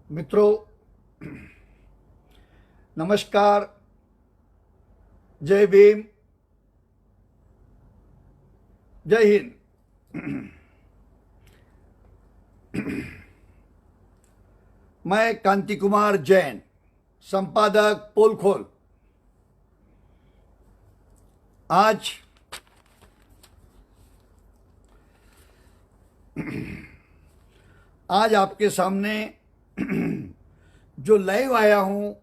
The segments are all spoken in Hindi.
मित्रों, नमस्कार। जय भीम, जय हिंद। मैं कांति कुमार जैन, संपादक पोलखोल। आज आपके सामने जो लाइव आया हूं,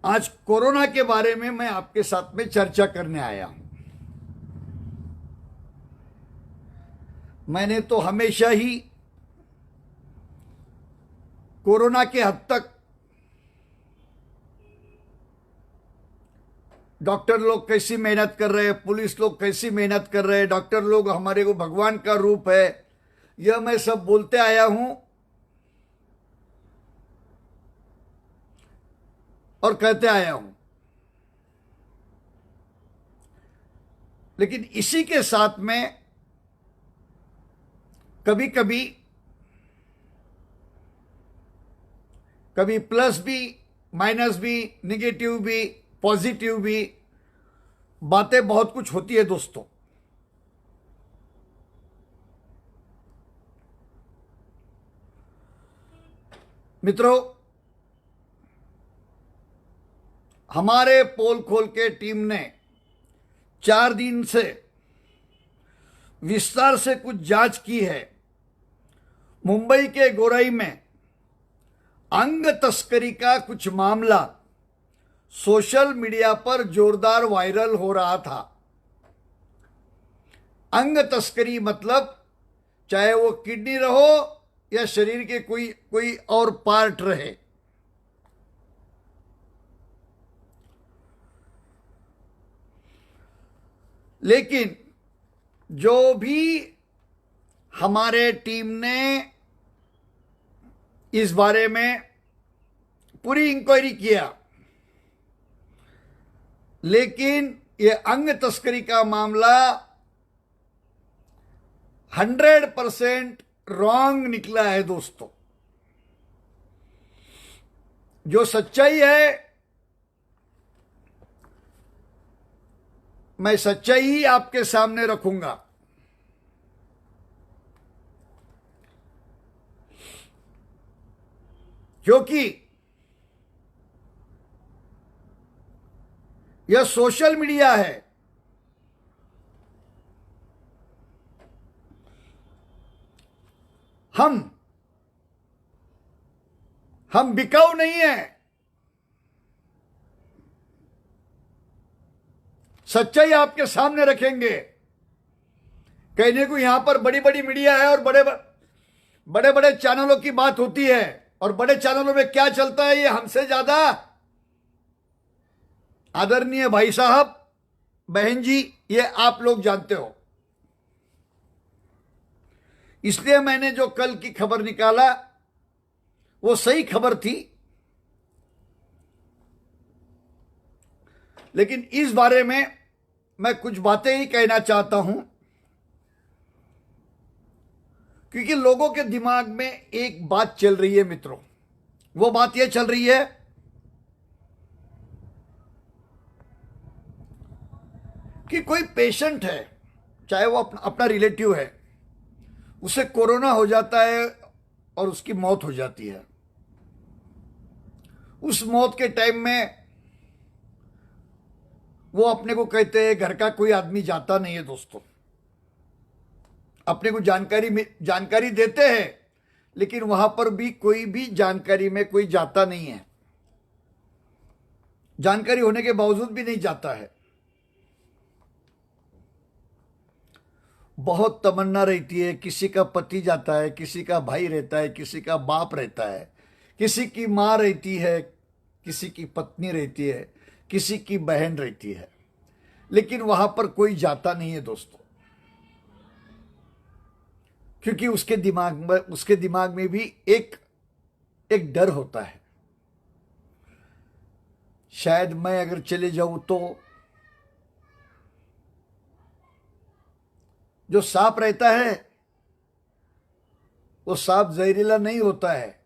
आज कोरोना के बारे में मैं आपके साथ में चर्चा करने आया हूं। मैंने तो हमेशा ही कोरोना के हद तक डॉक्टर लोग कैसी मेहनत कर रहे हैं, पुलिस लोग कैसी मेहनत कर रहे हैं, डॉक्टर लोग हमारे को भगवान का रूप है, यह मैं सब बोलते आया हूं और कहते आया हूं। लेकिन इसी के साथ में कभी कभी प्लस भी, माइनस भी, निगेटिव भी, पॉजिटिव भी बातें बहुत कुछ होती है दोस्तों। मित्रों, हमारे पोल खोल के टीम ने 4 दिन से विस्तार से कुछ जांच की है। मुंबई के गोरई में अंग तस्करी का कुछ मामला सोशल मीडिया पर जोरदार वायरल हो रहा था। अंग तस्करी मतलब चाहे वो किडनी रहो या शरीर के कोई और पार्ट रहे। लेकिन जो भी हमारे टीम ने इस बारे में पूरी इंक्वायरी किया, लेकिन ये अंग तस्करी का मामला 100% रॉन्ग निकला है दोस्तों। जो सच्चाई है, मैं सच्चाई ही आपके सामने रखूंगा। क्योंकि यह सोशल मीडिया है। हम बिकाऊ नहीं है। सच्चाई आपके सामने रखेंगे। कहने को यहां पर बड़ी बड़ी मीडिया है और बड़े बड़े चैनलों की बात होती है, और बड़े चैनलों में क्या चलता है ये हमसे ज्यादा आदरणीय भाई साहब, बहन जी, ये आप लोग जानते हो। इसलिए मैंने जो कल की खबर निकाला वो सही खबर थी। लेकिन इस बारे में मैं कुछ बातें ही कहना चाहता हूं, क्योंकि लोगों के दिमाग में एक बात चल रही है मित्रों। वो बात यह चल रही है कि कोई पेशेंट है, चाहे वो अपना रिलेटिव है, उसे कोरोना हो जाता है और उसकी मौत हो जाती है। उस मौत के टाइम में वो अपने को कहते हैं घर का कोई आदमी जाता नहीं है दोस्तों। अपने को जानकारी देते हैं, लेकिन वहां पर भी कोई भी जानकारी में कोई जाता नहीं है। जानकारी होने के बावजूद भी नहीं जाता है। बहुत तमन्ना रहती है, किसी का पति जाता है, किसी का भाई रहता है, किसी का बाप रहता है, किसी की मां रहती है, किसी की पत्नी रहती है, किसी की बहन रहती है, लेकिन वहां पर कोई जाता नहीं है दोस्तों। क्योंकि उसके दिमाग में भी एक डर होता है। शायद मैं अगर चले जाऊं तो जो सांप रहता है वो सांप जहरीला नहीं होता है,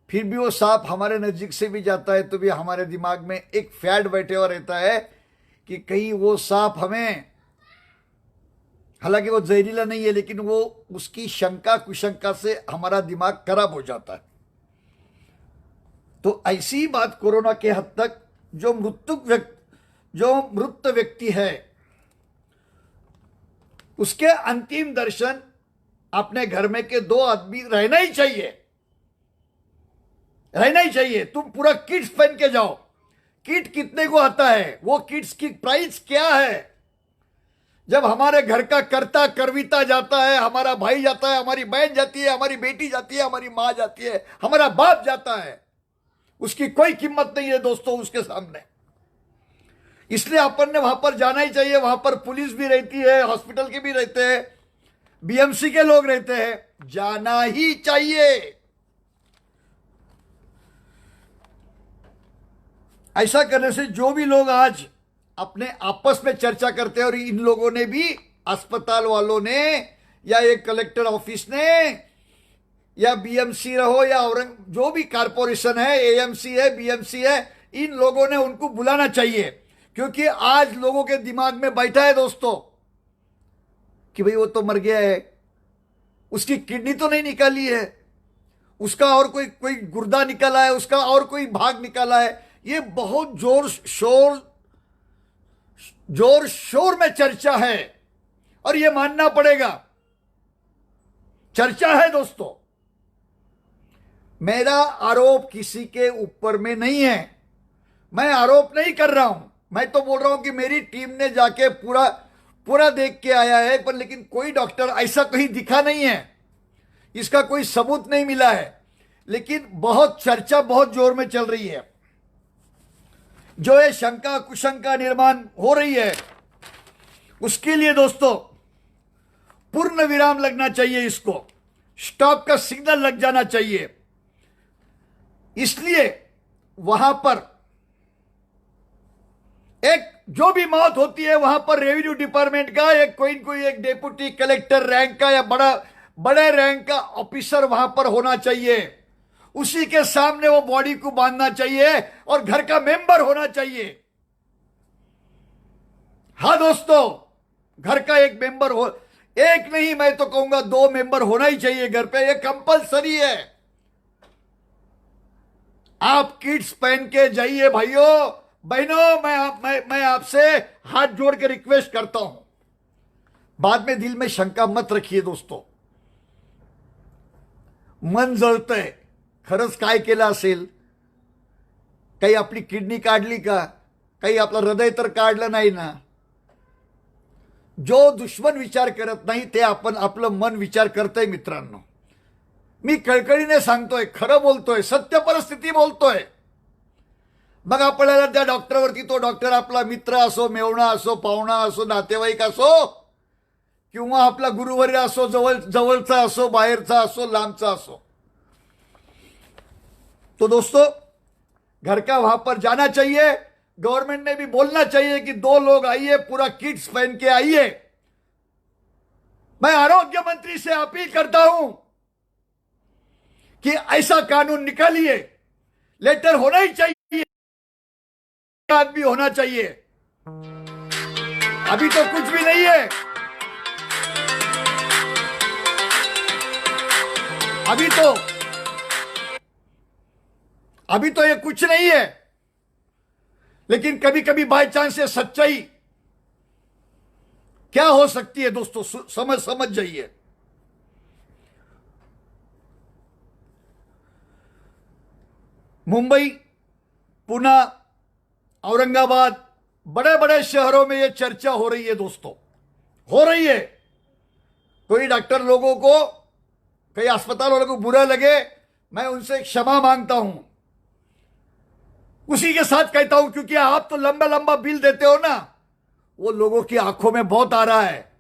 फिर भी वो सांप हमारे नजदीक से भी जाता है तो भी हमारे दिमाग में एक फैट बैठे हुआ रहता है कि कहीं वो सांप हमें, हालांकि वो जहरीला नहीं है लेकिन वो उसकी शंका कुशंका से हमारा दिमाग खराब हो जाता है। तो ऐसी ही बात कोरोना के हद तक जो मृत व्यक्ति है उसके अंतिम दर्शन अपने घर में के 2 आदमी रहना ही चाहिए, रहना ही चाहिए। तुम पूरा किट्स पहन के जाओ। किट कितने को आता है, वो किट्स की प्राइस क्या है? जब हमारे घर का कर्ता करविता जाता है, हमारा भाई जाता है, हमारी बहन जाती है, हमारी बेटी जाती है, हमारी मां जाती है, हमारा बाप जाता है, उसकी कोई कीमत नहीं है दोस्तों उसके सामने। इसलिए अपन ने वहां पर जाना ही चाहिए। वहां पर पुलिस भी रहती है, हॉस्पिटल के भी रहते हैं, बीएमसी के लोग रहते हैं, जाना ही चाहिए। ऐसा करने से जो भी लोग आज अपने आपस में चर्चा करते हैं, और इन लोगों ने भी, अस्पताल वालों ने या एक कलेक्टर ऑफिस ने या बीएमसी रहो या जो भी कारपोरेशन है, एएमसी है, बीएमसी है, इन लोगों ने उनको बुलाना चाहिए। क्योंकि आज लोगों के दिमाग में बैठा है दोस्तों कि भाई वो तो मर गया है, उसकी किडनी तो नहीं निकाली है, उसका और कोई गुर्दा निकाला है, उसका और कोई भाग निकाला है। ये बहुत जोर शोर में चर्चा है और ये मानना पड़ेगा, चर्चा है दोस्तों। मेरा आरोप किसी के ऊपर में नहीं है, मैं आरोप नहीं कर रहा हूं, मैं तो बोल रहा हूं कि मेरी टीम ने जाके पूरा देख के आया है, पर लेकिन कोई डॉक्टर ऐसा कहीं दिखा नहीं है, इसका कोई सबूत नहीं मिला है। लेकिन बहुत चर्चा बहुत जोर में चल रही है, जो ये शंका कुशंका निर्माण हो रही है, उसके लिए दोस्तों पूर्ण विराम लगना चाहिए, इसको स्टॉप का सिग्नल लग जाना चाहिए। इसलिए वहां पर एक जो भी मौत होती है वहां पर रेवेन्यू डिपार्टमेंट का कोई एक डेप्यूटी कलेक्टर रैंक का या बड़े रैंक का ऑफिसर वहां पर होना चाहिए, उसी के सामने वो बॉडी को बांधना चाहिए और घर का मेंबर होना चाहिए। हां दोस्तों, घर का एक मेंबर हो, एक नहीं मैं तो कहूंगा 2 मेंबर होना ही चाहिए घर पे, ये कंपलसरी है। आप किट्स पहन के जाइए भाइयों बहनों, मैं आपसे हाथ जोड़ के रिक्वेस्ट करता हूं। बाद में दिल में शंका मत रखिए दोस्तों, मन जळतंय, खरंच काय केलं असेल, काही आपली किडनी काढली का, काही आपलं हृदय तर काढलं नाही ना। जो दुश्मन विचार करत नाही ते आपण आपलं मन विचार करतंय मित्रांनो। मी कळकळीने सांगतोय, खरं बोलतोय, सत्य परिस्थिती बोलतोय। मग आपल्याला त्या डॉक्टरवरती, तो डॉक्टर आपला मित्र असो, मेवणा असो, पाहुणा असो, नातेवाईक असो, किंवा आपला गुरुवर्य असो, जवळचा असो, बाहेरचा असो, लांबचा असो, तो दोस्तों घर का वहां पर जाना चाहिए। गवर्नमेंट ने भी बोलना चाहिए कि 2 लोग आइए, पूरा किट्स पहन के आइए। मैं आरोग्य मंत्री से अपील करता हूं कि ऐसा कानून निकालिए, लेटर होना ही चाहिए, आदमी होना चाहिए। अभी तो कुछ भी नहीं है, अभी तो ये कुछ नहीं है, लेकिन कभी कभी बाय चांस ये सच्चाई क्या हो सकती है दोस्तों, समझ जाइए। मुंबई, पुणे, औरंगाबाद, बड़े बड़े शहरों में ये चर्चा हो रही है दोस्तों, हो रही है। कोई डॉक्टर लोगों को, कई अस्पताल वालों को बुरा लगे, मैं उनसे क्षमा मांगता हूं, उसी के साथ कहता हूं, क्योंकि आप तो लंबा लंबा बिल देते हो ना, वो लोगों की आंखों में बहुत आ रहा है।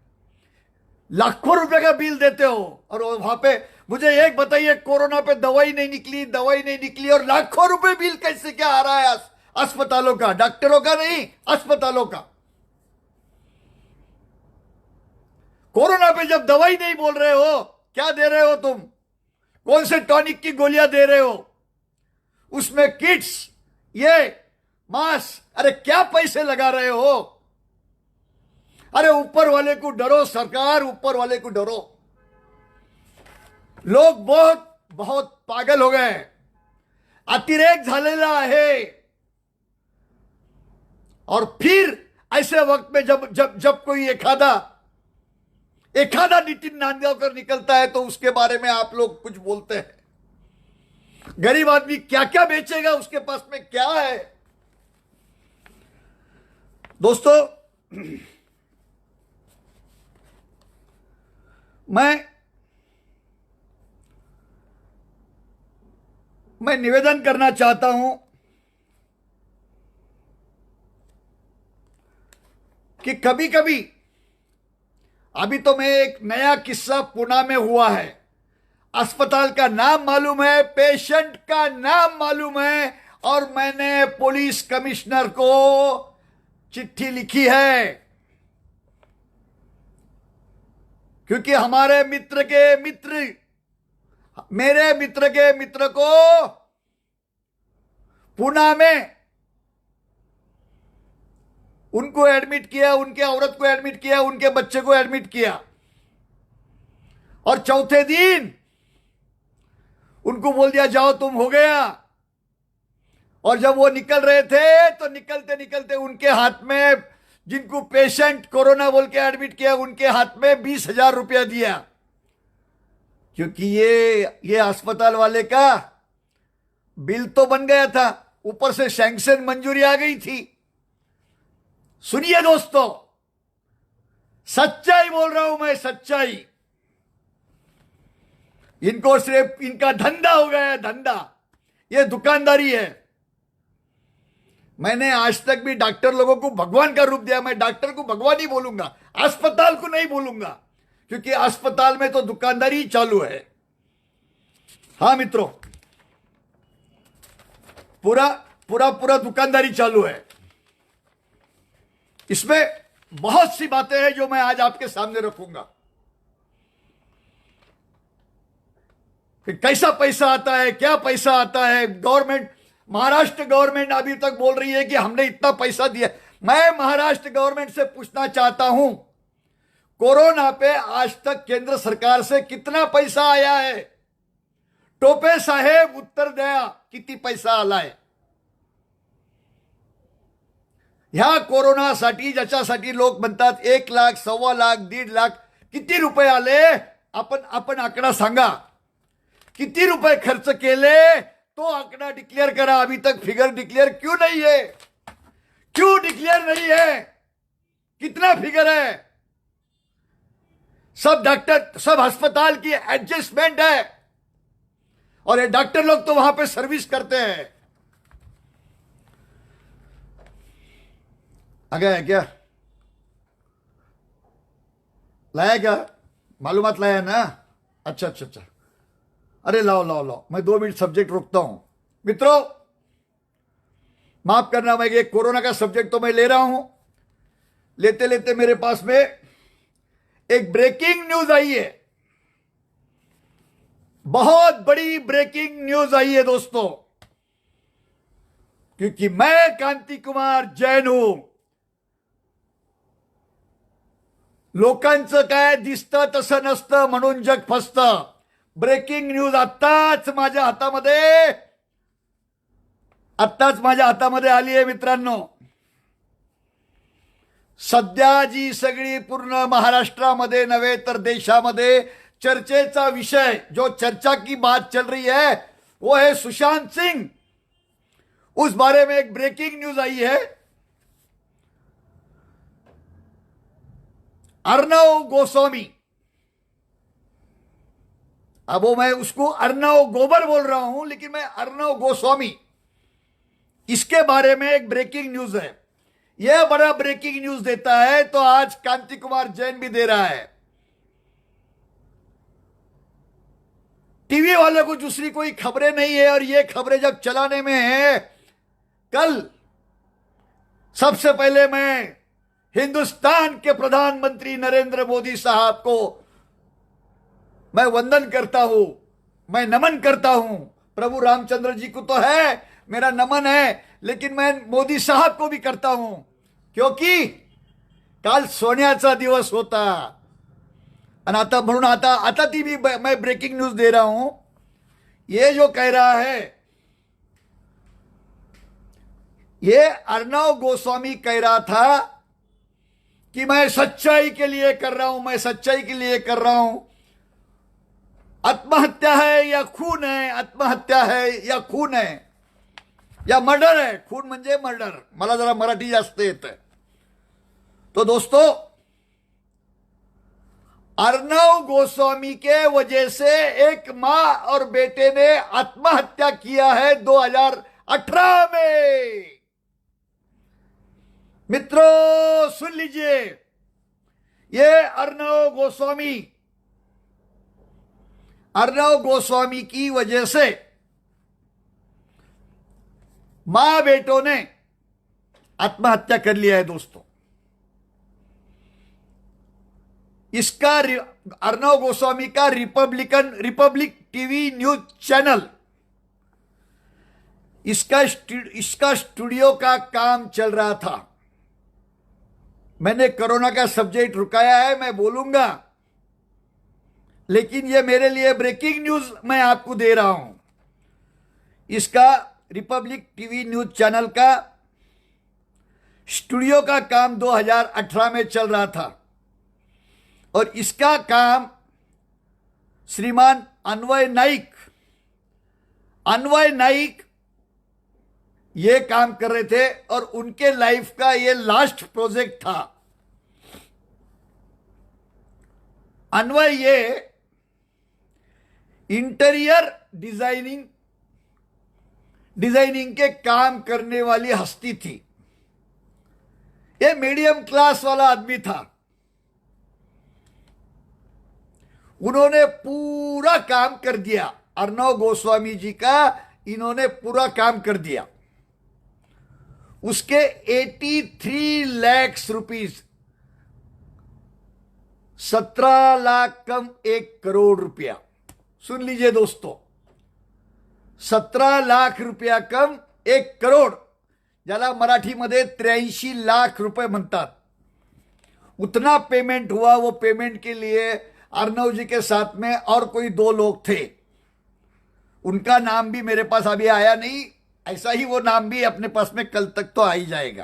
लाखों रुपए का बिल देते हो और वहां पे मुझे एक बताइए, कोरोना पे दवाई नहीं निकली और लाखों रुपए बिल कैसे क्या आ रहा है अस्पतालों का, डॉक्टरों का नहीं, अस्पतालों का। कोरोना पे जब दवाई नहीं बोल रहे हो, क्या दे रहे हो तुम? कौन से टॉनिक की गोलियां दे रहे हो, उसमें किट्स, ये मास्क, अरे क्या पैसे लगा रहे हो? अरे ऊपर वाले को डरो सरकार, ऊपर वाले को डरो। लोग बहुत बहुत पागल हो गए, अतिरेक झालेला आहे। और फिर ऐसे वक्त में जब जब जब कोई एखादा नितिन नांदगांवकर निकलता है तो उसके बारे में आप लोग कुछ बोलते हैं। गरीब आदमी क्या क्या बेचेगा, उसके पास में क्या है? दोस्तों, मैं निवेदन करना चाहता हूं कि कभी कभी, अभी तो मैं एक नया किस्सा पुणे में हुआ है, अस्पताल का नाम मालूम है, पेशेंट का नाम मालूम है, और मैंने पुलिस कमिश्नर को चिट्ठी लिखी है, क्योंकि हमारे मित्र के मित्र, मेरे मित्र के मित्र को पुणे में उनको एडमिट किया, उनके औरत को एडमिट किया, उनके बच्चे को एडमिट किया, और चौथे दिन उनको बोल दिया जाओ तुम हो गया। और जब वो निकल रहे थे तो निकलते निकलते उनके हाथ में, जिनको पेशेंट कोरोना बोल के एडमिट किया, उनके हाथ में 20,000 रुपया दिया, क्योंकि ये अस्पताल वाले का बिल तो बन गया था, ऊपर से सैंक्शन मंजूरी आ गई थी। सुनिए दोस्तों, सच्चाई बोल रहा हूं मैं, सच्चाई। इनको सिर्फ इनका धंधा हो गया है, धंधा, ये दुकानदारी है। मैंने आज तक भी डॉक्टर लोगों को भगवान का रूप दिया, मैं डॉक्टर को भगवान ही बोलूंगा, अस्पताल को नहीं बोलूंगा, क्योंकि अस्पताल में तो दुकानदारी ही चालू है। हाँ मित्रों, पूरा पूरा पूरा दुकानदारी चालू है। इसमें बहुत सी बातें हैं जो मैं आज आपके सामने रखूंगा कि कैसा पैसा आता है, क्या पैसा आता है। गवर्नमेंट, महाराष्ट्र गवर्नमेंट अभी तक बोल रही है कि हमने इतना पैसा दिया। मैं महाराष्ट्र गवर्नमेंट से पूछना चाहता हूं, कोरोना पे आज तक केंद्र सरकार से कितना पैसा आया है? टोपे साहेब उत्तर द्या, किती पैसा आलाय? ह्या कोरोनासाठी, ज्याच्यासाठी लोक म्हणतात 1 लाख, 1.25 लाख, 1.5 लाख, किती रुपये आले? आपण आकडा सांगा, किती रुपये खर्च केले तो आंकड़ा डिक्लेयर करा। अभी तक फिगर डिक्लेयर क्यों नहीं है? क्यों डिक्लेयर नहीं है? कितना फिगर है? सब डॉक्टर, सब अस्पताल की एडजस्टमेंट है, और ये डॉक्टर लोग तो वहां पे सर्विस करते हैं। आ गया है क्या? लाया क्या? मालूमात लाया ना? अच्छा अच्छा अच्छा, अरे लाओ लाओ लाओ, मैं 2 मिनट सब्जेक्ट रोकता हूं। मित्रों, माफ करना, मैं ये कोरोना का सब्जेक्ट तो मैं ले रहा हूं, लेते लेते मेरे पास में एक ब्रेकिंग न्यूज आई है, बहुत बड़ी ब्रेकिंग न्यूज आई है दोस्तों, क्योंकि मैं कांति कुमार जैन हूं। लोकांचं काय दिसतं तसं नसतं म्हणून जग फसतं। ब्रेकिंग न्यूज आत्ताच माझ्या हातामध्ये आली आहे मित्रांनो। सध्या जी सगळी पूर्ण महाराष्ट्रामध्ये नव्हे तर देशामध्ये चर्चेचा विषय, जो चर्चा की बात चल रही है, वो है सुशांत सिंह। उस बारे में एक ब्रेकिंग न्यूज आई है। अर्णव गोस्वामी, अब वो मैं उसको अर्णव गोबर बोल रहा हूं, लेकिन मैं अर्णव गोस्वामी, इसके बारे में एक ब्रेकिंग न्यूज है। यह बड़ा ब्रेकिंग न्यूज देता है तो आज कांति कुमार जैन भी दे रहा है। टीवी वाले को दूसरी कोई खबरें नहीं है, और ये खबरें जब चलाने में है, कल सबसे पहले मैं हिंदुस्तान के प्रधानमंत्री नरेंद्र मोदी साहब को मैं वंदन करता हूं मैं नमन करता हूं। प्रभु रामचंद्र जी को तो है, मेरा नमन है, लेकिन मैं मोदी साहब को भी करता हूं, क्योंकि काल सोन्याचा दिवस होता। आणि आता म्हणून आता ती भी मैं ब्रेकिंग न्यूज दे रहा हूं। ये जो कह रहा है, ये अर्णव गोस्वामी कह रहा था कि मैं सच्चाई के लिए कर रहा हूं, मैं सच्चाई के लिए कर रहा हूं। आत्महत्या है या खून है, आत्महत्या है या खून है या मर्डर है। खून म्हणजे मर्डर, मला जरा मराठी जास्त येत है। तो दोस्तों, अर्णव गोस्वामी के वजह से एक मां और बेटे ने आत्महत्या किया है 2018 में। मित्रों सुन लीजिए, ये अर्णव गोस्वामी की वजह से मां बेटों ने आत्महत्या कर लिया है दोस्तों। इसका अर्णव गोस्वामी का रिपब्लिक टीवी न्यूज चैनल, इसका स्टूडियो का काम चल रहा था। मैंने कोरोना का सब्जेक्ट रुकाया है, मैं बोलूंगा, लेकिन ये मेरे लिए ब्रेकिंग न्यूज मैं आपको दे रहा हूं। इसका रिपब्लिक टीवी न्यूज चैनल का स्टूडियो का काम 2018 में चल रहा था, और इसका काम श्रीमान अन्वय नाइक ये काम कर रहे थे, और उनके लाइफ का ये लास्ट प्रोजेक्ट था। अन्वय ये इंटीरियर डिजाइनिंग के काम करने वाली हस्ती थी। ये मीडियम क्लास वाला आदमी था। उन्होंने पूरा काम कर दिया, अर्णव गोस्वामी जी का इन्होंने पूरा काम कर दिया। उसके 83 लाख रुपीस, 17 लाख कम 1 करोड़ रुपया। सुन लीजिए दोस्तों, 17 लाख रुपया कम 1 करोड़, ज्याला मराठीमध्ये 83 लाख रुपए म्हणतात, उतना पेमेंट हुआ। वो पेमेंट के लिए अर्णव जी के साथ में और कोई 2 लोग थे, उनका नाम भी मेरे पास अभी आया नहीं। ऐसा ही वो नाम भी अपने पास में कल तक तो आ ही जाएगा।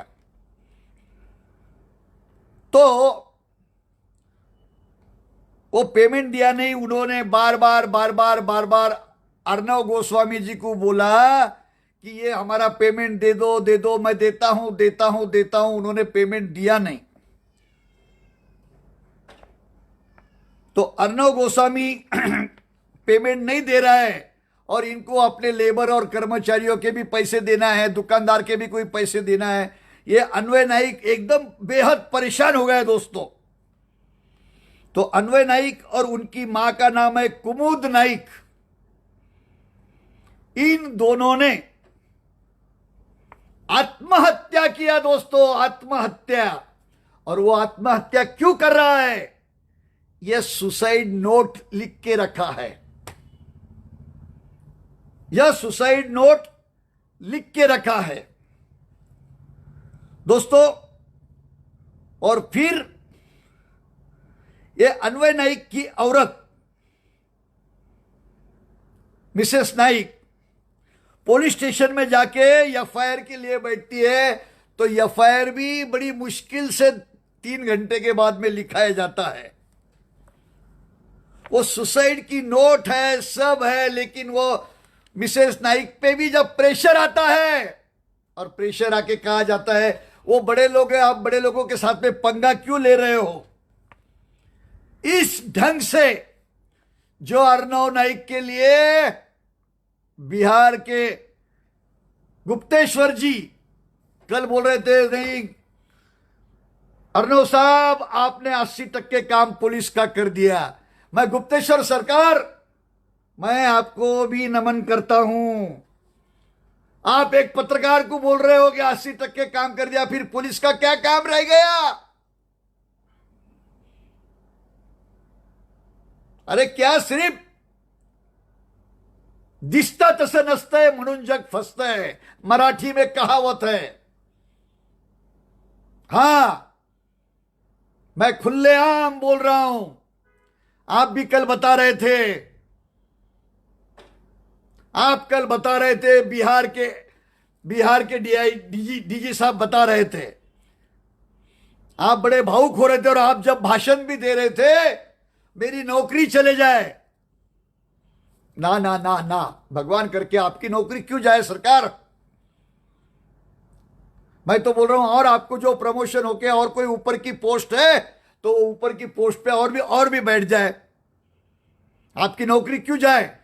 तो वो पेमेंट दिया नहीं। उन्होंने बार बार अर्णव गोस्वामी जी को बोला कि ये हमारा पेमेंट दे दो, मैं देता हूं। उन्होंने पेमेंट दिया नहीं। तो अर्णव गोस्वामी पेमेंट नहीं दे रहा है, और इनको अपने लेबर और कर्मचारियों के भी पैसे देना है, दुकानदार के भी कोई पैसे देना है। ये अन्वय नाइक एकदम बेहद परेशान हो गए दोस्तों। तो अन्वय नाइक और उनकी मां का नाम है कुमुद नाइक, इन दोनों ने आत्महत्या किया दोस्तों, आत्महत्या। और वो आत्महत्या क्यों कर रहा है? यह सुसाइड नोट लिख के रखा है, यह सुसाइड नोट लिख के रखा है दोस्तों। और फिर ये अन्वय नाइक की औरत मिसेस नाइक पुलिस स्टेशन में जाके एफआईआर के लिए बैठती है, तो एफआईआर भी बड़ी मुश्किल से 3 घंटे के बाद में लिखाया जाता है। वो सुसाइड की नोट है, सब है, लेकिन वो मिसेस नाइक पे भी जब प्रेशर आता है, और प्रेशर आके कहा जाता है वो बड़े लोग हैं, आप बड़े लोगों के साथ में पंगा क्यों ले रहे हो, इस ढंग से जो अर्णव नाइक के लिए बिहार के गुप्तेश्वर जी कल बोल रहे थे, नहीं अर्णव साहब आपने 80% काम पुलिस का कर दिया। मैं गुप्तेश्वर सरकार, मैं आपको भी नमन करता हूं। आप एक पत्रकार को बोल रहे हो कि 80% काम कर दिया, फिर पुलिस का क्या काम रह गया? अरे क्या सिर्फ दिसतं तसं नसतंय म्हणून जग फसतंय. मराठी में कहावत है. हां, मैं खुलेआम बोल रहा हूं. आप भी कल बता रहे थे, आप कल बता रहे थे, बिहार के डीजी साहब बता रहे थे. आप बड़े भावुक हो रहे थे और आप जब भाषण भी दे रहे थे, मेरी नौकरी चले जाए. ना ना ना ना, भगवान करके आपकी नौकरी क्यों जाए सरकार. मैं तो बोल रहा हूं, और आपको जो प्रमोशन होके और कोई ऊपर की पोस्ट है तो ऊपर की पोस्ट पे और भी बैठ जाए. आपकी नौकरी क्यों जाए.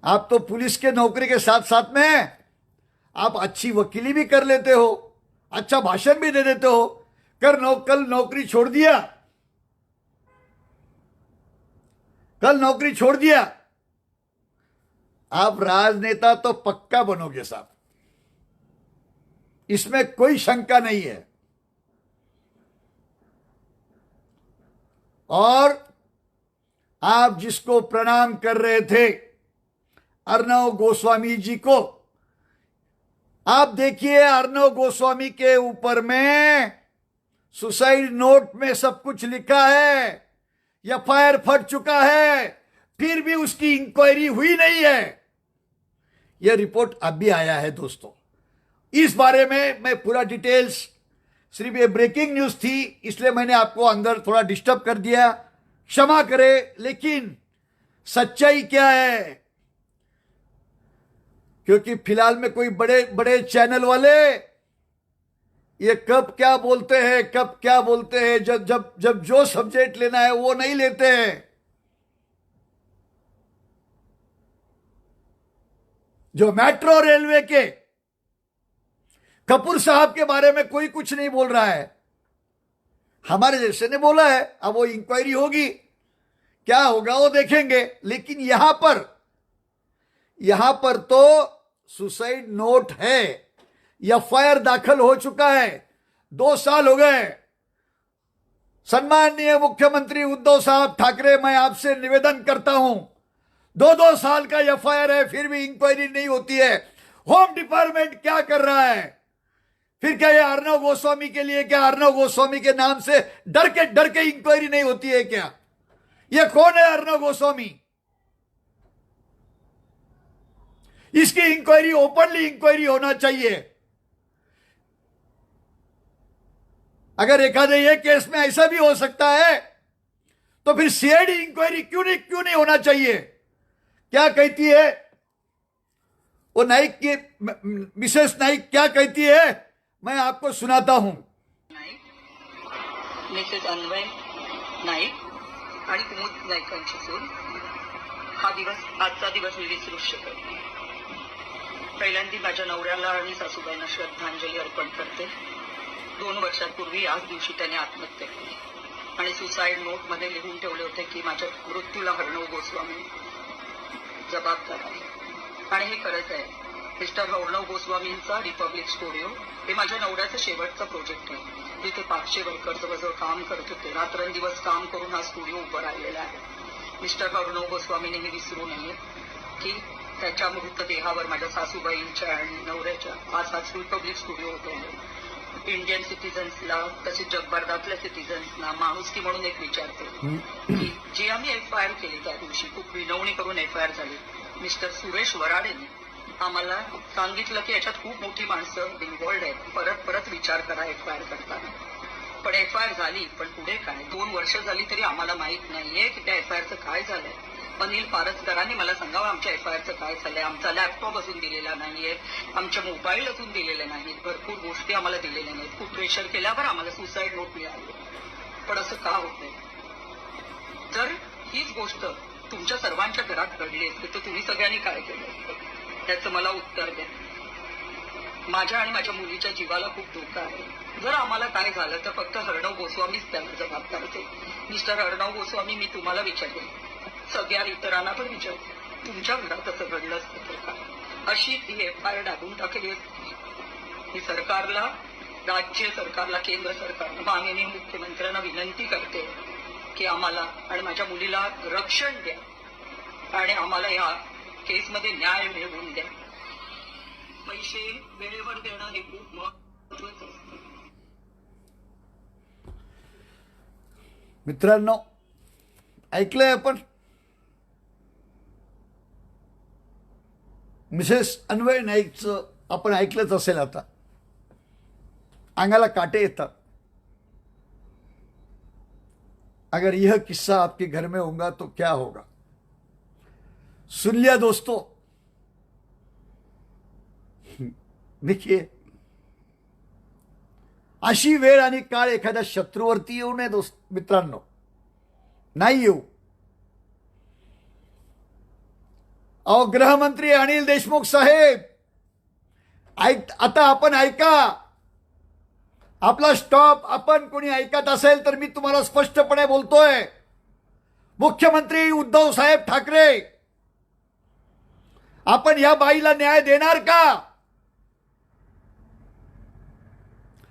आप तो पुलिस के नौकरी के साथ साथ में आप अच्छी वकीली भी कर लेते हो, अच्छा भाषण भी दे देते हो. कल नौकरी छोड़ दिया, कल नौकरी छोड़ दिया, आप राजनेता तो पक्का बनोगे साहब, इसमें कोई शंका नहीं है. और आप जिसको प्रणाम कर रहे थे, अर्णव गोस्वामी जी को, आप देखिए अर्णव गोस्वामी के ऊपर में सुसाइड नोट में सब कुछ लिखा है, एफआईआर फट चुका है, फिर भी उसकी इंक्वायरी हुई नहीं है. यह रिपोर्ट अभी आया है दोस्तों. इस बारे में मैं पूरा डिटेल्स, सिर्फ ये ब्रेकिंग न्यूज थी इसलिए मैंने आपको अंदर थोड़ा डिस्टर्ब कर दिया, क्षमा करें. लेकिन सच्चाई क्या है, क्योंकि फिलहाल में कोई बड़े बड़े चैनल वाले ये कब क्या बोलते हैं, जब जो सब्जेक्ट लेना है वो नहीं लेते हैं. जो मेट्रो रेलवे के कपूर साहब के बारे में कोई कुछ नहीं बोल रहा है, हमारे जैसे ने बोला है. अब वो इंक्वायरी होगी, क्या होगा वो देखेंगे. लेकिन यहां पर तो सुसाइड नोट है, एफआईआर दाखिल हो चुका है. 2 साल हो गए. सम्माननीय मुख्यमंत्री उद्धव साहब ठाकरे, मैं आपसे निवेदन करता हूं, 2 साल का एफआईआर है फिर भी इंक्वायरी नहीं होती है. होम डिपार्टमेंट क्या कर रहा है. फिर क्या ये अर्णव गोस्वामी के लिए, क्या अर्णव गोस्वामी के नाम से डर के इंक्वायरी नहीं होती है क्या. ये कौन है अर्णव गोस्वामी. इसकी इंक्वायरी ओपनली इंक्वायरी होना चाहिए. अगर एखादे ये केस में ऐसा भी हो सकता है तो फिर सीआईडी इंक्वायरी क्यों नहीं होना चाहिए. क्या कहती है वो नाइक की मिसेस नाइक, क्या कहती है मैं आपको सुनाता हूं. मिसेस अन्वय नाईक आणि कुमुद नाईकांची सून, हा दिवस, आजचा दिवस मी विसरूच शकत नाही. पहिल्यांदा माझ्या नवऱ्याला आणि सासूबाईंना श्रद्धांजली अर्पण करते. 2 वर्षांपूर्वी याच दिवशी त्याने आत्महत्या केली आणि सुसाईड नोट मध्ये लिहून ठेवले होते की माझ्या मृत्यूला अर्णव गोस्वामी जबाबदार आहे. आणि हे खरंच आहे. मिस्टर अर्णव गोस्वामींचा रिपब्लिक स्टुडिओ हे माझ्या नवऱ्याचं शेवटचं प्रोजेक्ट आहे. तिथे 500 वर्कर जवळजवळ काम करत होते. रात्रंदिवस काम करून हा स्टुडिओ उभं राहिलेला आहे. मिस्टर अर्णव गोस्वामीने हे विसरू नये की त्याच्या मृतदेहावर माझ्या सासूबाईंच्या आणि नवऱ्याच्या आज हा रिपब्लिक स्टुडिओ उभे आहे. इंडियन सिटीजन्सला तसेच जगभरातल्या सिटीजन्सना माणुसकी म्हणून एक विचारते की जी आम्ही एफआयआर केली त्या दिवशी खूप विनवणी करून एफआयआर झाली. मिस्टर सुरेश वराडेने आम्हाला सांगितलं की याच्यात खूप मोठी माणसं इन्व्हॉल्ड आहेत, परत विचार करा एफआयआर करताना. पण एफआयआर झाली, पण पुढे काय. 2 वर्ष झाली तरी आम्हाला माहित नाहीये की त्या एफआयआरचं काय झालंय. अनिल पारसकरांनी मला सांगावं आमच्या एफआयआरचं काय झालंय. आमचा लॅपटॉप अजून दिलेला नाहीये, आमचे मोबाईल अजून दिलेले नाहीत, भरपूर गोष्टी आम्हाला दिलेल्या नाहीत. खूप प्रेशर केल्यावर आम्हाला सुसाईड नोट मिळाली. पण असं का होतंय. जर हीच गोष्ट तुमच्या सर्वांच्या घरात घडली असते तर तुम्ही सगळ्यांनी काय केलं त्याचं मला उत्तर द्या. माझ्या आणि माझ्या मुलीच्या जीवाला खूप धोका आहे. जर आम्हाला काय झालं तर फक्त अर्णव गोस्वामीच त्याला जबाबदार असेल. मिस्टर अर्णव गोस्वामी, मी तुम्हाला विचारेन, सगळ्या इतरांना पण विचारते, तुमच्या घरात असं घडलं असतं तर काय. अशी ती एफआयआर दाबून टाकली असती. मी सरकारला, राज्य सरकारला, केंद्र सरकारला, माननीय मुख्यमंत्र्यांना विनंती करते की आम्हाला आणि माझ्या मुलीला रक्षण द्या. आणि आम्हाला या केसमध्ये न्याय मिळवून द्या. पैसे वेळेवर देणं हे खूप महत्वाचं असतं. मित्रांनो, ऐकलंय आपण मिसेस अन्वय नाईकचं आपण ऐकलंच असेल. आता अंगाला काटे येतात. अगर यह किस्सा आपके घर में होगा तो क्या होगा. सुन लिया दोस्तों. देखिए, अशी वेळ आणि काळ एखाद्या शत्रूवरती येऊ नये दोस्त मित्रांनो, नाही येऊ. अहो, गृहमंत्री अनिल देशमुख साहेब, आता आपण ऐका. आपला स्टॉप आपण कोणी ऐकत असेल तर मी तुम्हाला स्पष्टपणे बोलतोय, मुख्यमंत्री उद्धव साहेब ठाकरे, आपण या बाईला न्याय देणार का.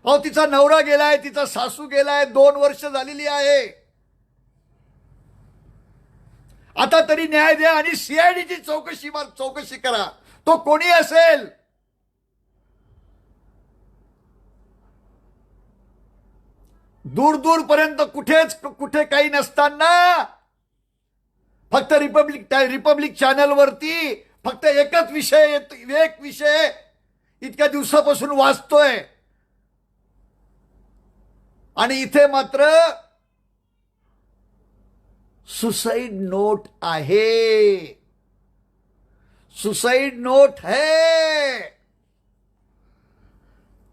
अहो, तिचा नवरा गेलाय, तिचा सासू गेलाय, 2 वर्ष झालेली आहे. आता तरी न्याय द्या आणि सीआयडीची चौकशी करा. तो कोणी असेल. दूर दूर पर्यंत कुठे काही नसताना फक्त रिपब्लिक चॅनलवरती फक्त एक विषय इतक्या दिवसापासून वाचतोय. आणि इथे मात्र सुसाइड नोट आहे. सुसाइड नोट है.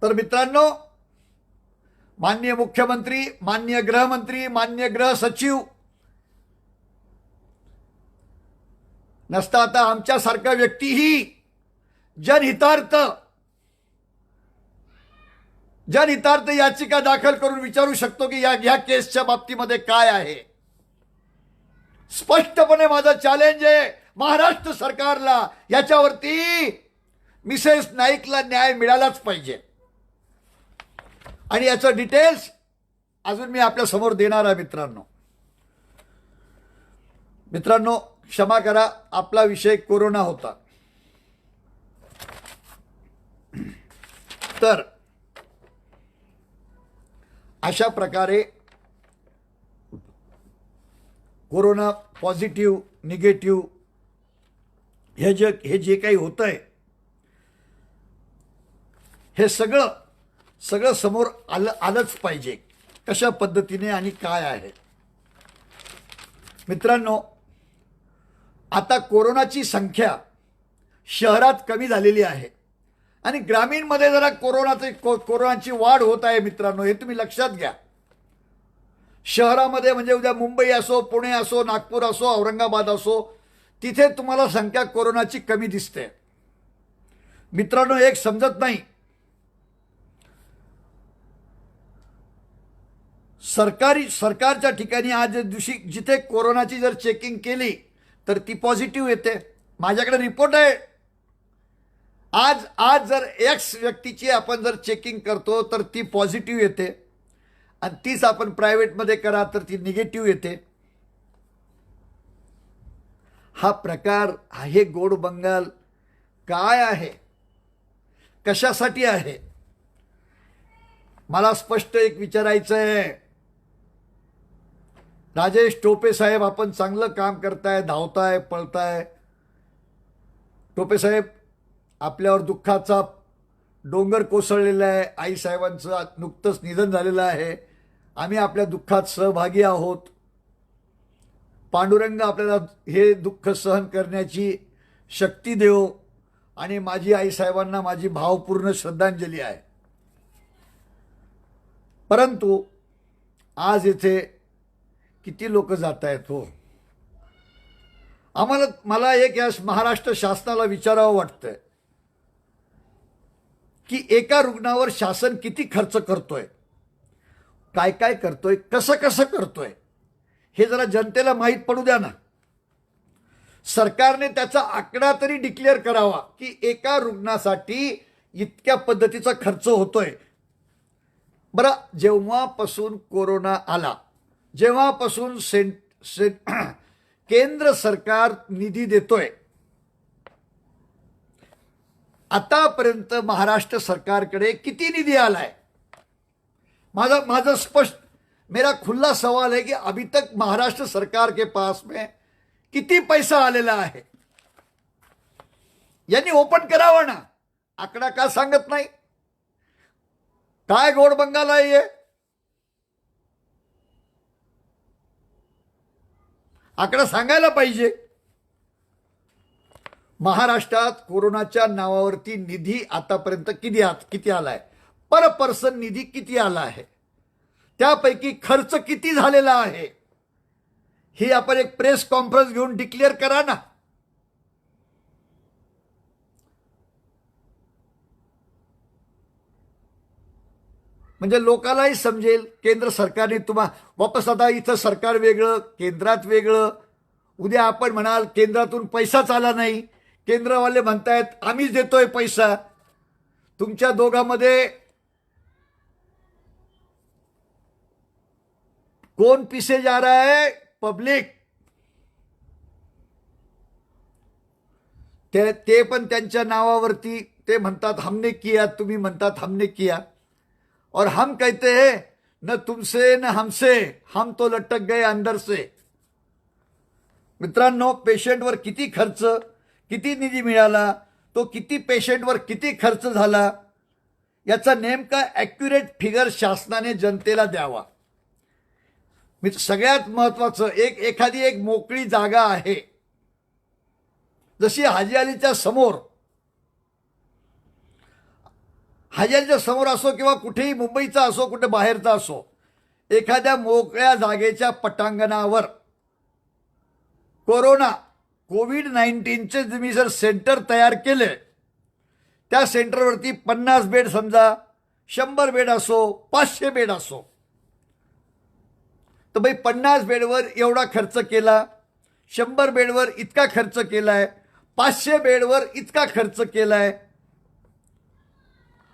तर मित्रांनो, माननीय मुख्यमंत्री, माननीय गृहमंत्री, माननीय गृह सचिव नसता आता आमच्यासारखा व्यक्तीही जनहितार्थ याचिका दाखल करून विचारू शकतो की या केसच्या बाबतीमध्ये काय आहे. स्पष्टपणे माझं चॅलेंज आहे महाराष्ट्र सरकारला, याच्यावरती मिसेस नाईकला न्याय मिळालाच पाहिजे. आणि याचं डिटेल्स अजून मी आपल्या समोर देणार आहे. मित्रांनो, क्षमा करा, आपला विषय कोरोना होता. तर अशा प्रकारे कोरोना पॉझिटिव्ह, निगेटिव्ह हे जे काही होतंय हे सगळं समोर आलंच पाहिजे, कशा पद्धतीने आणि काय आहे. मित्रांनो, आता कोरोनाची संख्या शहरात कमी झालेली आहे आणि ग्रामीणमध्ये जरा कोरोनाची वाढ होत आहे. मित्रांनो, हे तुम्ही लक्षात घ्या. शहरामध्ये म्हणजे उद्या मुंबई असो, पुणे असो, नागपूर असो, औरंगाबाद असो, तिथे तुम्हाला संख्या कोरोनाची कमी दिसते. मित्रांनो, एक समजत नाही, सरकारच्या ठिकाणी आज दिवशी जिथे कोरोनाची जर चेकिंग केली तर ती पॉझिटिव्ह येते. माझ्याकडे रिपोर्ट आहे. आज जर एक्स व्यक्तीची आपण जर चेकिंग करतो तर ती पॉझिटिव्ह येते आणि तीच आपण प्रायव्हेटमध्ये करा तर ती निगेटिव्ह येते. हा प्रकार आहे गोड बंगाल काय आहे, कशासाठी आहे, मला स्पष्ट एक विचारायचं आहे. राजेश टोपे साहेब, आपण चांगलं काम करताय, धावताय, पळताय. टोपे साहेब, आपल्यावर दुःखाचा डोंगर कोसळलेला आहे. आई साहेबांचं नुकतंच निधन झालेलं आहे. आम्ही आपल्या दुःखात सहभागी आहोत. पांडुरंग आपल्याला हे दुःख सहन करण्याची शक्ती देव आणि माझी आई साहेबांना माझी भावपूर्ण श्रद्धांजली आहे. परंतु आज इथे किती लोक जात आहेत हो. मला एक या महाराष्ट्र शासनाला विचारावं वाटतंय की एका रुग्णावर शासन किती खर्च करतोय, काय काय करतोय, कसं करतोय, हे जरा जनतेला माहीत पडू द्या ना. सरकारने त्याचा आकडा तरी डिक्लेअर करावा की एका रुग्णासाठी इतक्या पद्धतीचा खर्च होतोय. बरं, जेव्हापासून कोरोना आला, जेव्हापासून केंद्र सरकार निधी देतोय. आतापर्यंत महाराष्ट्र सरकारकडे किती निधी आलाय? माझा स्पष्ट मेरा खुला सवाल है कि अभी तक महाराष्ट्र सरकार के पास में किती पैसा आलेला आहे? यांनी ओपन करावं ना. आकडा का सांगत नाही? काय गोड बंगाल आहे हे? आकडा सांगायला पाहिजे. महाराष्ट्रात कोरोनाच्या नावावरती निधी आतापर्यंत किती आलाय? पर पर्सन निधी किती आला आहे? त्यापैकी खर्च किती झालेला आहे? ही आपण एक प्रेस कॉन्फरन्स घेऊन डिक्लेअर करा ना. म्हणजे लोकांनाही समजेल. केंद्र सरकारने वापस आता इथं सरकार वेगळं, केंद्रात वेगळं. उद्या आपण म्हणाल केंद्रातून पैसाच आला नाही, केंद्रवाले म्हणतायत आम्हीच देतोय पैसा. तुमच्या दोघांमध्ये कौन पीछे जा रहा है? पब्लिक. ते पण त्यांच्या नावावरती ते म्हणतात हमने किया, तुम्ही म्हणतात हमने किया. और हम कहते हैं न तुमसे न हमसे, हम तो लटक गए अंदर से. मित्रांनो, पेशंटवर किती खर्च, किती निधी मिळाला, तो किती पेशंटवर किती खर्च झाला, याचा नेमका ॲक्युरेट फिगर शासनाने जनतेला द्यावा. सगळ्यात महत्वाचं एखादी एक मोकळी जागा आहे, जशी हाजी अलीच्या समोर, हाजी अलीच्या समोर असो किंवा कुठेही मुंबईचा असो, कुठे बाहेरचा असो, एखाद्या मोकळ्या जागेच्या पटांगणावर कोविड-19चे तुम्ही जर सेंटर तयार केले, त्या सेंटरवरती 50 बेड समजा, 100 बेड असो, 500 बेड असो, तर भाई 50 बेडवर एवढा खर्च केला, 100 बेडवर इतका खर्च केलाय, 500 बेडवर इतका खर्च केलाय.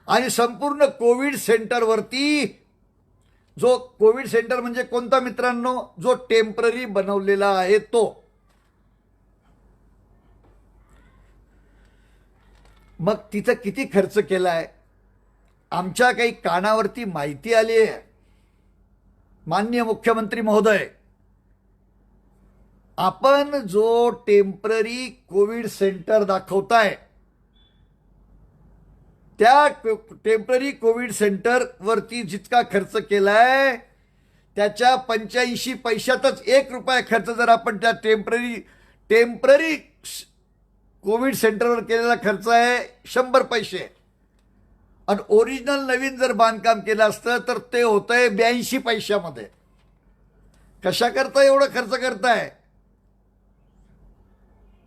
आणि संपूर्ण कोविड सेंटरवरती, जो कोविड सेंटर म्हणजे कोणता मित्रांनो? जो टेम्पररी बनवलेला आहे तो. मग तिथं किती खर्च केलाय? आमच्या काही कानावरती माहिती आली आहे. माननीय मुख्यमंत्री महोदय, आपण जो टेम्पररी कोविड सेंटर दाखवताय, त्या टेम्पररी कोविड सेंटर वरती जितका खर्च केलाय, त्याच्या 85 पैशातच 1 रुपया खर्च जर आपण त्या टेम्पररी कोविड सेंटरवर केलेला खर्च आहे 100 पैसे, आणि ओरिजिनल नवीन जर बांधकाम केलं असतं तर ते होतंय 82 पैशामध्ये. कशा करता एवढं खर्च करताय?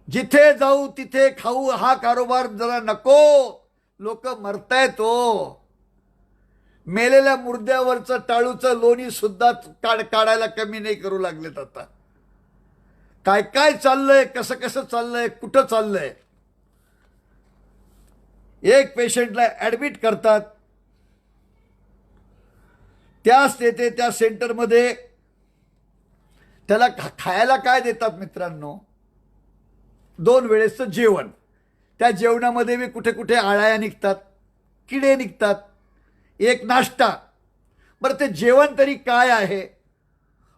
जिथे जाऊ तिथे खाऊ हा कारोबार जरा नको. लोक मरतायत तो. मेलेल्या मुर्द्यावरचं टाळूचं लोणी सुद्धा काढायला कमी नाही करू लागलेत आता. काय काय चाललंय, कसं कसं चाललंय, कुठं चाललंय. एक पेशंटला ऍडमिट करतात, त्याच तेथे त्या सेंटरमध्ये त्याला खायला काय देतात मित्रांनो? 2 वेळेचं जेवण. त्या जेवणामध्ये बी कुठे कुठे आळ्या निघतात, किडे निघतात. एक नाश्ता. बरं, ते जेवण तरी काय आहे?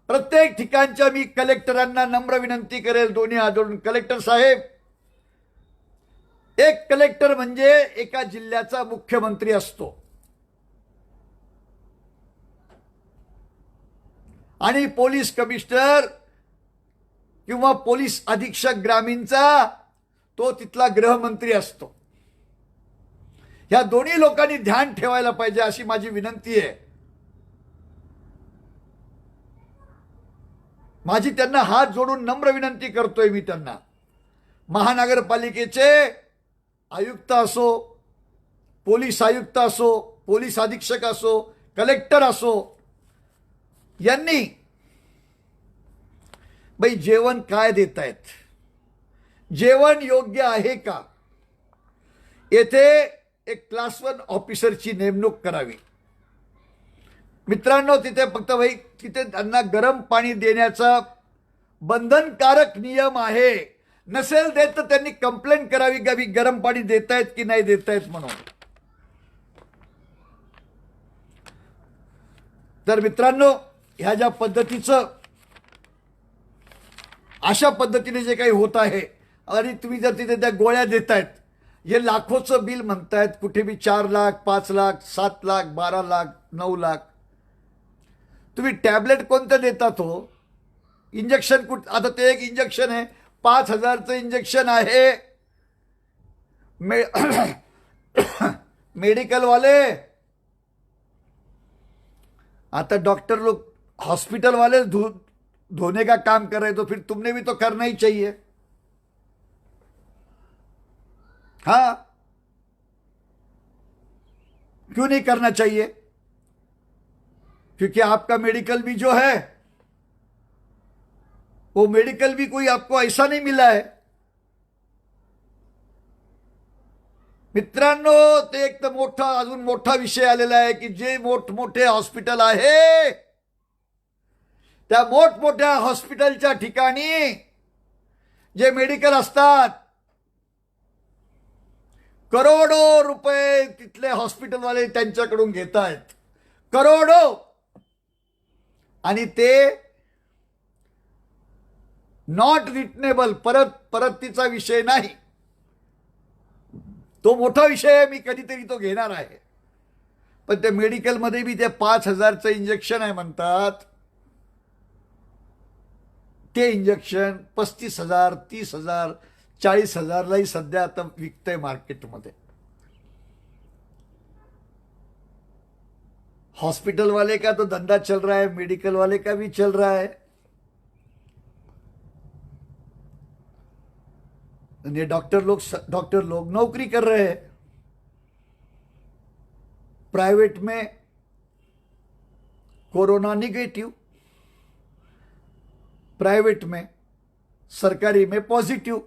प्रत्येक ठिकाणच्या मी कलेक्टरांना नम्र विनंती करेल, दोन्ही हात जोडून, कलेक्टर साहेब, एक कलेक्टर म्हणजे एका जिल्ह्याचा मुख्यमंत्री असतो. आणि पोलीस कमिशनर किंवा पोलीस अधीक्षक ग्रामीणचा तो तिथला गृहमंत्री असतो. ह्या दोन्ही लोकांनी ध्यान ठेवायला पाहिजे, अशी माझी विनंती आहे. माझी त्यांना हात जोडून नम्र विनंती करतोय मी त्यांना. महानगरपालिकेचे आयुक्त असो, पोलीस आयुक्त असो, पोलीस अधीक्षक असो, कलेक्टर असो, यांनी बाई जेवण काय देतायत, जेवण योग्य आहे का, येथे एक क्लास 1 ऑफिसरची नेमणूक करावी. मित्रांनो, तिथे फक्त भाई तिथे त्यांना गरम पाणी देण्याचा बंधनकारक नियम आहे. नसेल देत तर त्यांनी कंप्लेंट करावी का मी गरम पाणी देतायत की नाही देतायत म्हणून. तर मित्रांनो, ह्या ज्या पद्धतीचं अशा पद्धतीने जे काही होत आहे आणि तुम्ही जर तिथे त्या गोळ्या देतायत, हे लाखोचं बिल म्हणतायत, कुठे बी 4 लाख 5 लाख 7 लाख 12 लाख 9 लाख. तुम्ही टॅबलेट कोणतं देतात हो? इंजेक्शन आता ते एक इंजेक्शन आहे 5,000चं इंजेक्शन आहे. मेडिकल वाले, आता डॉक्टर लोग हॉस्पिटल वाले धोने का काम कर रहे, तो फिर तुमने भी तो करना ही चाहिए. हाँ, क्यों नहीं करना चाहिए? क्योंकि आपका मेडिकल भी जो है वो मेडिकल भी कोई आपको ऐसा नहीं मिला है. मित्रांनो, ते एक तर मोठा अजून मोठा विषय आलेला आहे की जे मोठमोठे हॉस्पिटल आहे त्या मोठमोठ्या हॉस्पिटलच्या ठिकाणी जे मेडिकल असतात, करोडो रुपये तिथले हॉस्पिटलवाले त्यांच्याकडून घेत आहेत, करोडो. आणि ते नॉट रिटनेबल, परतीचा विषय नाही. तो मोठा विषय आहे, मी कधीतरी तो घेणार आहे. पण ते मेडिकलमध्ये बी ते 5,000चं इंजेक्शन आहे म्हणतात. ते इंजेक्शन 35,000 30,000 40,000लाही सध्या आता विकतंय मार्केटमध्ये. हॉस्पिटल वाले का तो धंधा चल रहा है, मेडिकल वाले का भी चल रहा है. ये डॉक्टर लोग नौकरी कर रहे हैं. प्राइवेट में कोरोना निगेटिव, प्राइवेट में, सरकारी में पॉजिटिव.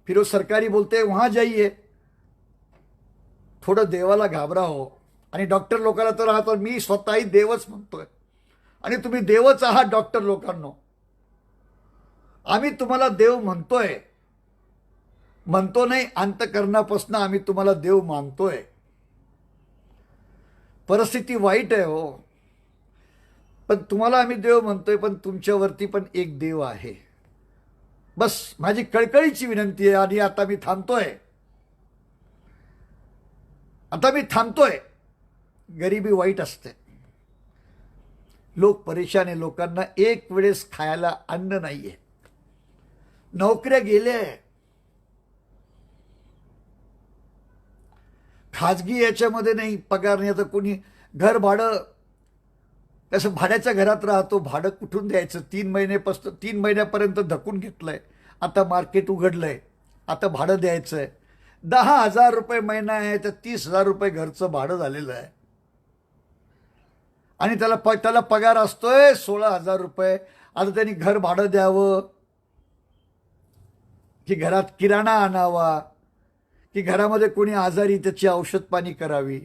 फिर वो सरकारी बोलते हैं वहां जाइए. थोडं देवाला घाबरा हो. आणि डॉक्टर लोकांना तर राहतो, मी स्वतःही देवच म्हणतोय आणि तुम्ही देवच आहात डॉक्टर लोकांनो. आम्ही तुम्हाला देव म्हणतोय, म्हणतो नाही, अंतकरणापासून आम्ही तुम्हाला देव मानतोय. परिस्थिती वाईट आहे हो, पण तुम्हाला आम्ही देव म्हणतोय, पण तुमच्यावरती पण एक देव आहे. बस माझी कळकळीची विनंती आहे. आणि आता मी थांबतोय. गरिबी वाईट असते, लोक परेशान आहे, लोकांना एक वेळेस खायला अन्न नाहीये, नोकऱ्या गेल्या, खाजगी याच्यामध्ये नाही, पगार नाही. आता कोणी घर भाडं, तसं भाड्याच्या घरात राहतो, भाडं कुठून द्यायचं? 3 महिन्यापर्यंत धकून घेतलंय. आता मार्केट उघडलंय, आता भाडं द्यायचंय. 10,000 रुपये महिना आहे, तर 30,000 रुपये घरचं भाडं झालेलं आहे. आणि त्याला पगार असतोय 16,000 रुपये. आता त्यांनी घर भाडं द्यावं की घरात किराणा आणावा की घरामध्ये कोणी आजारी त्याची औषध पाणी करावी.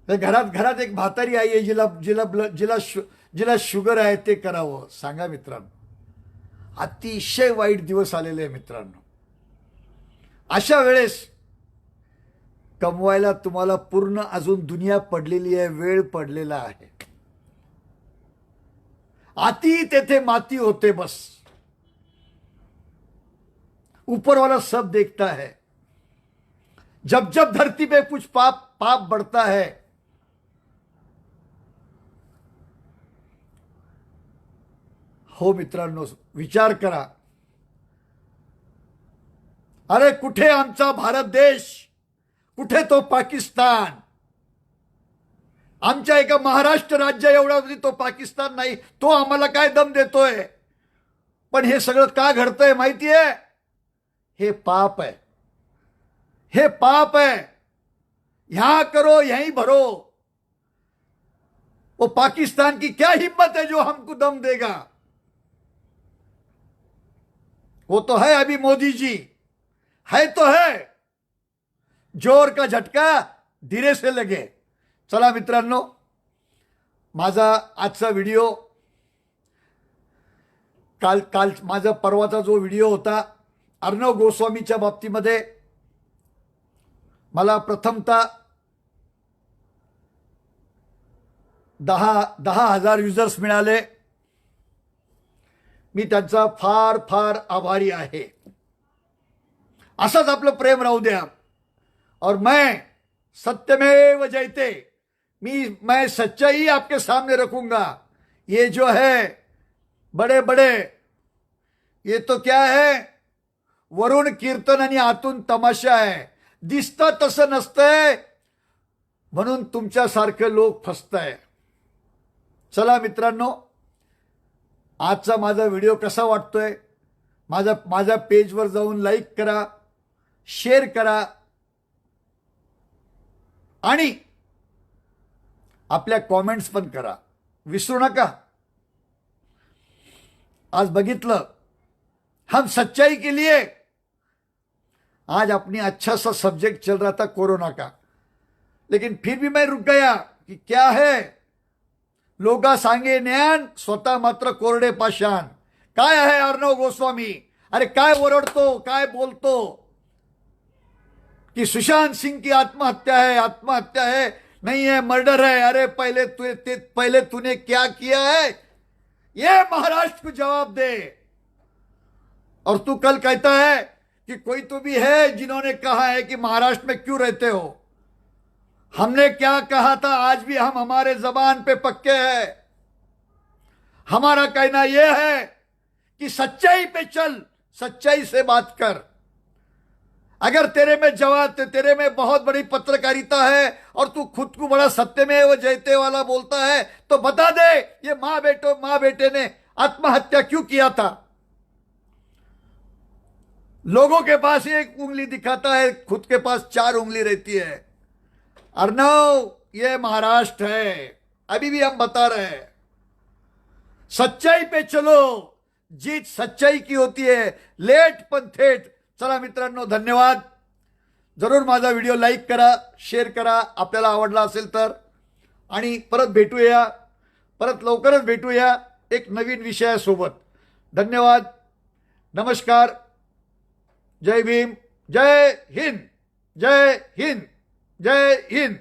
तर घरात एक म्हातारी आई आहे, जिला शुगर आहे, ते करावं. सांगा मित्रांनो, अतिशय वाईट दिवस आलेले आहे मित्रांनो. अशा वेळेस कमवायला तुम्हाला पूर्ण अजून दुनिया पडलेली आहे, वेळ पडलेला आहे. आती तेथे माती होते बस. ऊपर वाला सब देखता है. जब जब धरती पे कुछ पाप बढ़ता है, हो मित्रांनो, विचार करा. अरे कुठे आमचा भारत देश, कुठे तो पाकिस्तान? आमच्या एका महाराष्ट्र राज्य एवढा तो पाकिस्तान नाही. तो आम्हाला काय दम देतोय? पण हे सगळं का घडतंय माहितीये? हे पाप है, हे पाप है. यहां करो यहीं भरो. वो पाकिस्तान की क्या हिम्मत है जो हमको दम देगा? वो तो है अभी मोदी जी, है तो है. जोर का झटका धीरे से लगे. चला मित्रांनो, माझा आजचा व्हिडिओ काल काल माझा परवाचा जो व्हिडिओ होता अर्णव गोस्वामीच्या बाबतीमध्ये मला प्रथमतः 10,000 युजर्स मिळाले. मी त्यांचा फार फार आभारी आहे. असंच आपलं प्रेम राहू द्या. और मैं सत्यमेव जयते, मैं सच्चाई आपके सामने रखूंगा. ये जो है बड़े बड़े, ये तो क्या है, वरून कीर्तन आणि आतून तमाशा आहे. दिसतं तसं नसतंय, म्हणून तुमच्यासारखे लोक फसताय. चला मित्रांनो, आजचा माझा व्हिडिओ कसा वाटतोय, माझ्या पेजवर जाऊन लाईक करा, शेअर करा आणि आपल्या कॉमेंट्स पण करा, विसरू नका. आज बघितलं, हम सच्चाई के लिए, आज अपनी अच्छा सा सब्जेक्ट चल रहा था कोरोना का, लेकिन फिर भी मैं रुक गया कि क्या है, लोगा सांगे ज्ञान, स्वतः मात्र कोरडे पाषाण. काय आहे अर्णव गोस्वामी, अरे काय ओरडतो, काय बोलतो कि सुशांत सिंह की आत्महत्या है, नहीं है, मर्डर है. अरे पहले तूने क्या किया है, ये महाराष्ट्र को जवाब दे. और तू कल कहता है कि कोई तो भी है जिन्होंने कहा है कि महाराष्ट्र में क्यों रहते हो. हमने क्या कहा था, आज भी हम हमारे जबान पे पक्के हैं. हमारा कहना यह है कि सच्चाई पे चल, सच्चाई से बात कर. अगर तेरे में जवाब, तेरे में बहुत बड़ी पत्रकारिता है और तू खुद को बड़ा सत्यमेव जयते वाला बोलता है, तो बता दे ये माँ बेटे ने आत्महत्या क्यों किया था. लोगों के पास एक उंगली दिखाता है, खुद के पास 4 उंगली रहती है. अर्णव, ये महाराष्ट्र है, अभी भी हम बता रहे हैं, सच्चाई पे चलो. जीत सच्चाई की होती है, लेट पण थेट. चला मित्रांनो, धन्यवाद. जरूर माझा व्हिडिओ लाईक करा, शेअर करा आपल्याला आवडला असेल तर. आणि परत भेटूया, परत लवकरच भेटूया एक नवीन विषयासोबत. धन्यवाद, नमस्कार, जय भीम, जय हिंद, जय हिंद, जय हिंद.